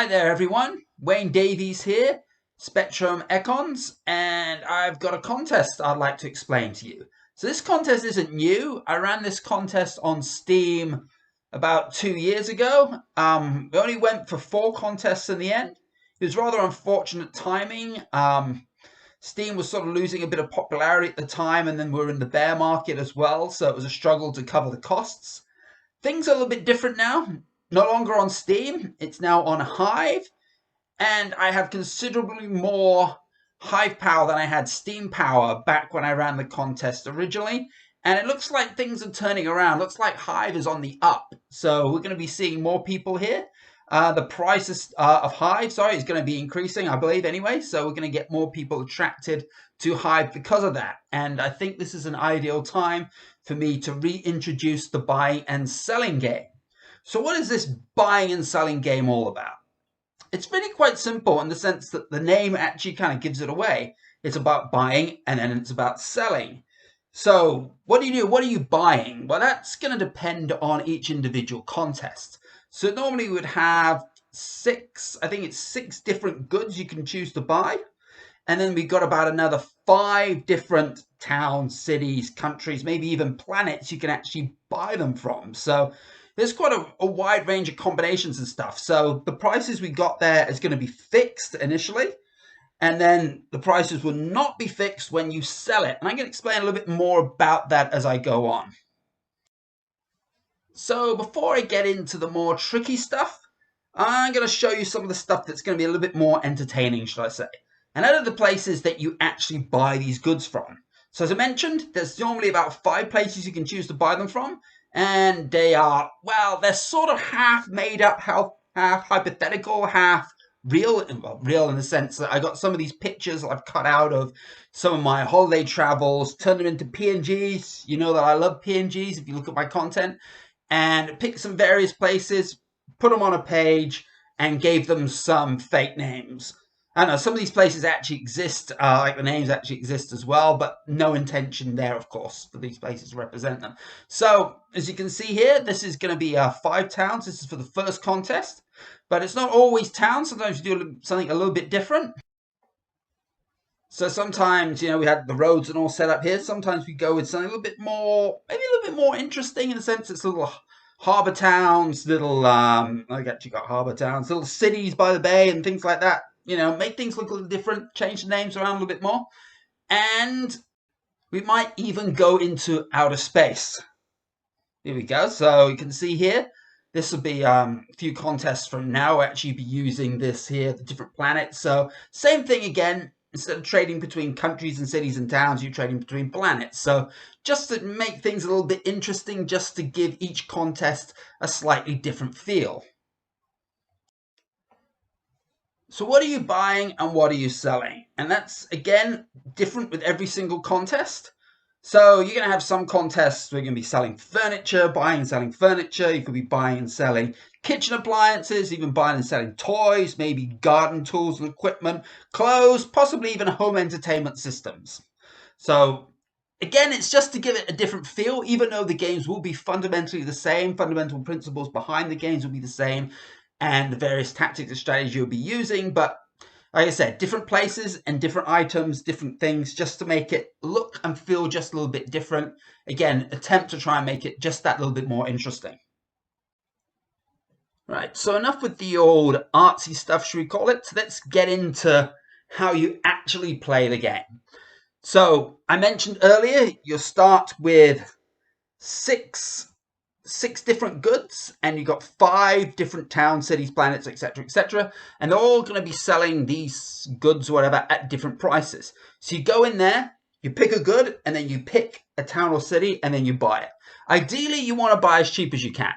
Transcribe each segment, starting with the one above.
Hi there everyone, Wayne Davies here, Spectrum Econs, and I've got a contest I'd like to explain to you. So this contest isn't new. I ran this contest on Steam about 2 years ago. We only went for 4 contests in the end. It was rather unfortunate timing. Steam was sort of losing a bit of popularity at the time, and then we were in the bear market as well, so it was a struggle to cover the costs. Things are a little bit different now. No longer on Steam, it's now on Hive, and I have considerably more Hive power than I had Steam power back when I ran the contest originally. And it looks like things are turning around. Looks like Hive is on the up. So we're going to be seeing more people here. The price of Hive, is going to be increasing, I believe, anyway. So we're going to get more people attracted to Hive because of that. And I think this is an ideal time for me to reintroduce the buying and selling game. So what is this buying and selling game all about? It's really quite simple in the sense that the name actually kind of gives it away. It's about buying and then it's about selling. So what do you do? What are you buying? Well, that's going to depend on each individual contest. So normally we would have I think it's 6 different goods you can choose to buy. And then we've got about another 5 different towns, cities, countries, maybe even planets you can actually buy them from. So there's quite a wide range of combinations and stuff. So the prices we got there is going to be fixed initially. And then the prices will not be fixed when you sell it. And I'm going to explain a little bit more about that as I go on. So before I get into the more tricky stuff, I'm going to show you some of the stuff that's going to be a little bit more entertaining, should I say. And out of the places that you actually buy these goods from. So as I mentioned, there's normally about 5 places you can choose to buy them from. And they are, well, they're sort of half made up, half hypothetical, half real. Well, real in the sense that I got some of these pictures I've cut out of some of my holiday travels, turned them into PNGs. You know that I love PNGs if you look at my content. And picked some various places, put them on a page, and gave them some fake names. I know some of these places actually exist, like the names actually exist as well, but no intention there, of course, for these places to represent them. So, as you can see here, this is going to be 5 towns. This is for the first contest, but it's not always towns. Sometimes you do something a little bit different. So sometimes, we had the roads and all set up here. Sometimes we go with something a little bit more, maybe a little bit more interesting in the sense it's little harbour towns, little, I actually got harbour towns, little cities by the bay and things like that. Make things look a little different, change the names around a little bit more. And we might even go into outer space. Here we go. So you can see here, this will be a few contests from now. We'll actually be using this here, the different planets. So same thing again. Instead of trading between countries and cities and towns, you're trading between planets. So just to make things a little bit interesting, just to give each contest a slightly different feel. So what are you buying and what are you selling? And that's, again, different with every single contest. So you're going to have some contests where you're going to be selling furniture, buying and selling furniture. You could be buying and selling kitchen appliances, even buying and selling toys, maybe garden tools and equipment, clothes, possibly even home entertainment systems. So again, it's just to give it a different feel, even though the games will be fundamentally the same, fundamental principles behind the games will be the same, and the various tactics and strategies you'll be using, but like I said, different places and different items, different things, just to make it look and feel just a little bit different. Again, attempt to try and make it just that little bit more interesting. Right, so enough with the old artsy stuff, should we call it? So let's get into how you actually play the game. So I mentioned earlier, you'll start with six different goods, and you've got 5 different towns, cities, planets, etc., etc., and they're all going to be selling these goods or whatever at different prices. So you go in there, you pick a good, and then you pick a town or city, and then you buy it. Ideally, you want to buy as cheap as you can.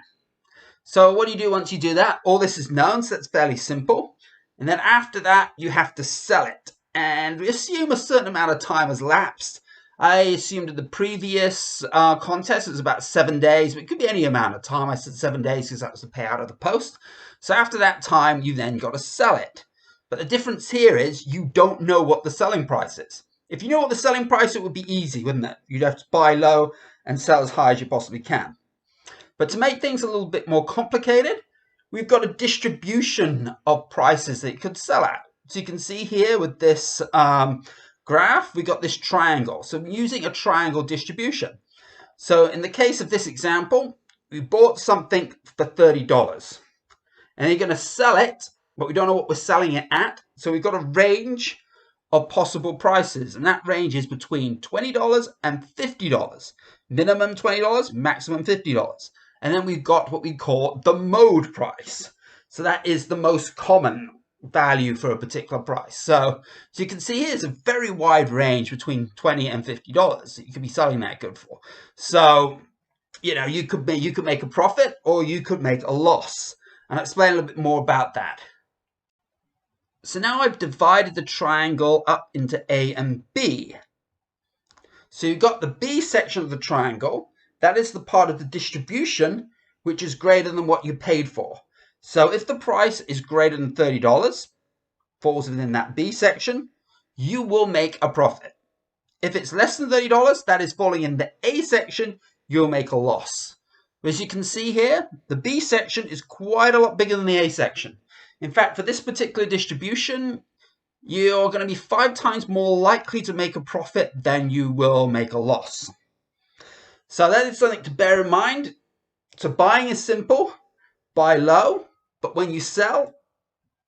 So what do you do once you do that? All this is known, so that's fairly simple. And then after that, you have to sell it. And we assume a certain amount of time has lapsed. I assumed in the previous contest it was about 7 days, but it could be any amount of time. I said 7 days because that was the payout of the post. So after that time, you then got to sell it. But the difference here is you don't know what the selling price is. If you know what the selling price, it would be easy, wouldn't it? You'd have to buy low and sell as high as you possibly can. But to make things a little bit more complicated, we've got a distribution of prices that you could sell at. So you can see here with this graph, we got this triangle. So we're using a triangle distribution. So in the case of this example, we bought something for $30 and you're going to sell it, but we don't know what we're selling it at. So we've got a range of possible prices, and that range is between $20 and $50. Minimum $20, maximum $50. And then we've got what we call the mode price. So that is the most common value for a particular price. So you can see here's a very wide range between $20 and $50 that you could be selling that good for. So, you know, you could make a profit or you could make a loss. And I'll explain a little bit more about that. So now I've divided the triangle up into A and B. So you've got the B section of the triangle. That is the part of the distribution which is greater than what you paid for. So if the price is greater than $30, falls within that B section, you will make a profit. If it's less than $30, that is falling in the A section, you'll make a loss. As you can see here, the B section is quite a lot bigger than the A section. In fact, for this particular distribution, you're going to be 5 times more likely to make a profit than you will make a loss. So that is something to bear in mind. So buying is simple, buy low, but when you sell,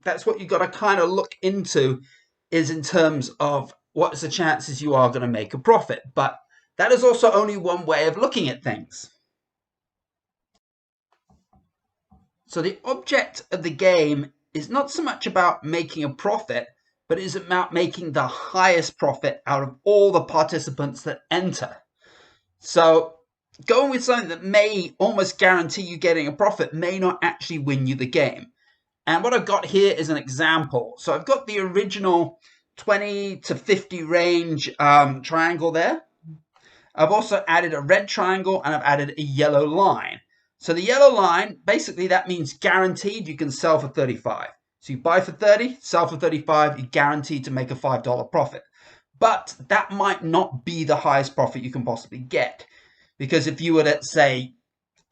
that's what you've got to kind of look into, is in terms of what's the chances you are going to make a profit. But that is also only one way of looking at things. So the object of the game is not so much about making a profit, but it is about making the highest profit out of all the participants that enter. So going with something that may almost guarantee you getting a profit may not actually win you the game. And what I've got here is an example. So I've got the original 20 to 50 range triangle there. I've also added a red triangle and I've added a yellow line. So the yellow line, basically that means guaranteed you can sell for 35. So you buy for 30, sell for 35, you're guaranteed to make a $5 profit. But that might not be the highest profit you can possibly get. Because if you were to, say,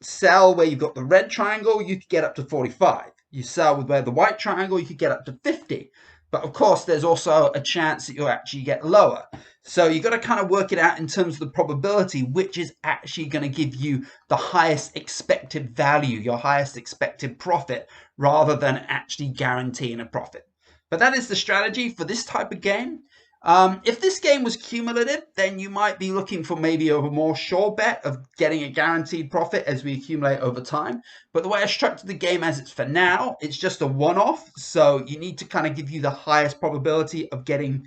sell where you've got the red triangle, you could get up to 45. You sell with where the white triangle, you could get up to 50. But of course, there's also a chance that you'll actually get lower. So you've got to kind of work it out in terms of the probability, which is actually going to give you the highest expected value, your highest expected profit, rather than actually guaranteeing a profit. But that is the strategy for this type of game. If this game was cumulative, then you might be looking for maybe a more sure bet of getting a guaranteed profit as we accumulate over time. But the way I structured the game as it's for now, it's just a one-off. So you need to kind of give you the highest probability of getting,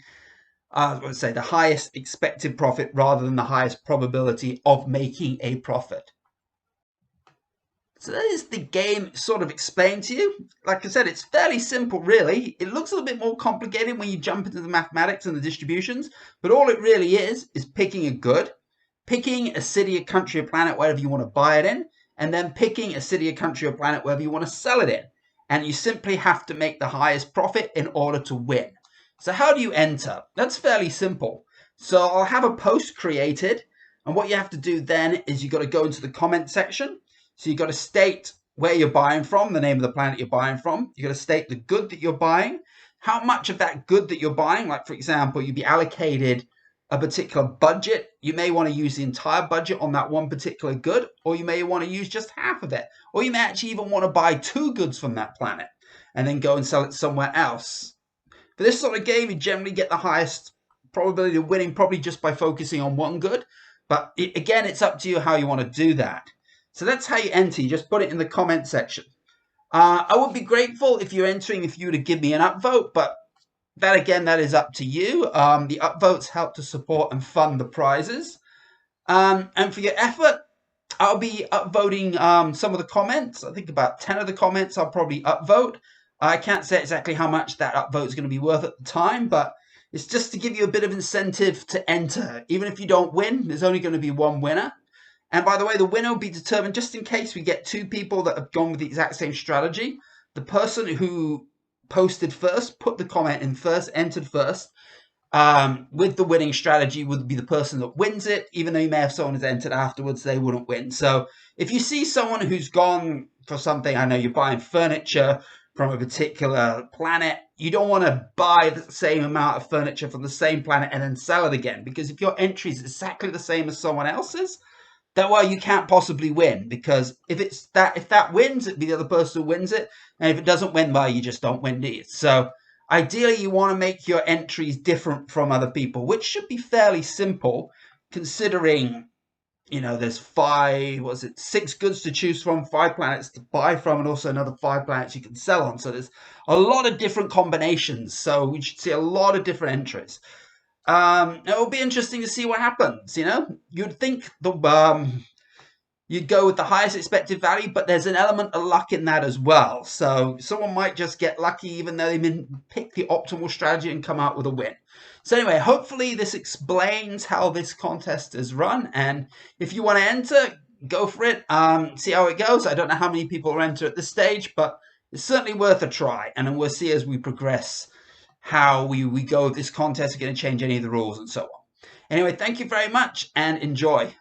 let's say, the highest expected profit rather than the highest probability of making a profit. So that is the game sort of explained to you. Like I said, it's fairly simple, really. It looks a little bit more complicated when you jump into the mathematics and the distributions, but all it really is picking a good, picking a city, a country, a planet, whatever you want to buy it in, and then picking a city, a country, or planet, wherever you want to sell it in. And you simply have to make the highest profit in order to win. So how do you enter? That's fairly simple. So I'll have a post created, and what you have to do then is you've got to go into the comment section. So you've got to state where you're buying from, the name of the planet you're buying from. You've got to state the good that you're buying, how much of that good that you're buying. Like, for example, you'd be allocated a particular budget. You may want to use the entire budget on that one particular good, or you may want to use just half of it. Or you may actually even want to buy 2 goods from that planet and then go and sell it somewhere else. For this sort of game, you generally get the highest probability of winning probably just by focusing on one good. But again, it's up to you how you want to do that. So that's how you enter. You just put it in the comment section. I would be grateful if you're entering if you were to give me an upvote, but that again, that is up to you. The upvotes help to support and fund the prizes. And for your effort, I'll be upvoting some of the comments. I think about 10 of the comments I'll probably upvote. I can't say exactly how much that upvote is going to be worth at the time, but it's just to give you a bit of incentive to enter. Even if you don't win, there's only going to be one winner. And by the way, the winner will be determined just in case we get 2 people that have gone with the exact same strategy. The person who posted first, put the comment in first, entered first, with the winning strategy would be the person that wins it. Even though you may have someone who's entered afterwards, they wouldn't win. So if you see someone who's gone for something. I know you're buying furniture from a particular planet. You don't want to buy the same amount of furniture from the same planet and then sell it again, because if your entry is exactly the same as someone else's, that way you can't possibly win, because if that wins, it'd be the other person who wins it, and if it doesn't win, well, you just don't win, do you? So ideally you want to make your entries different from other people, which should be fairly simple considering there's six goods to choose from, 5 planets to buy from, and also another 5 planets you can sell on. So there's a lot of different combinations. So we should see a lot of different entries. It will be interesting to see what happens. You'd think you'd go with the highest expected value, but there's an element of luck in that as well. So someone might just get lucky, even though they didn't pick the optimal strategy and come out with a win. So anyway, hopefully this explains how this contest is run. And if you want to enter, go for it. See how it goes. I don't know how many people will enter at this stage, but it's certainly worth a try. And then we'll see as we progress how we go with this contest. We're going to change any of the rules and so on. Anyway, thank you very much and enjoy.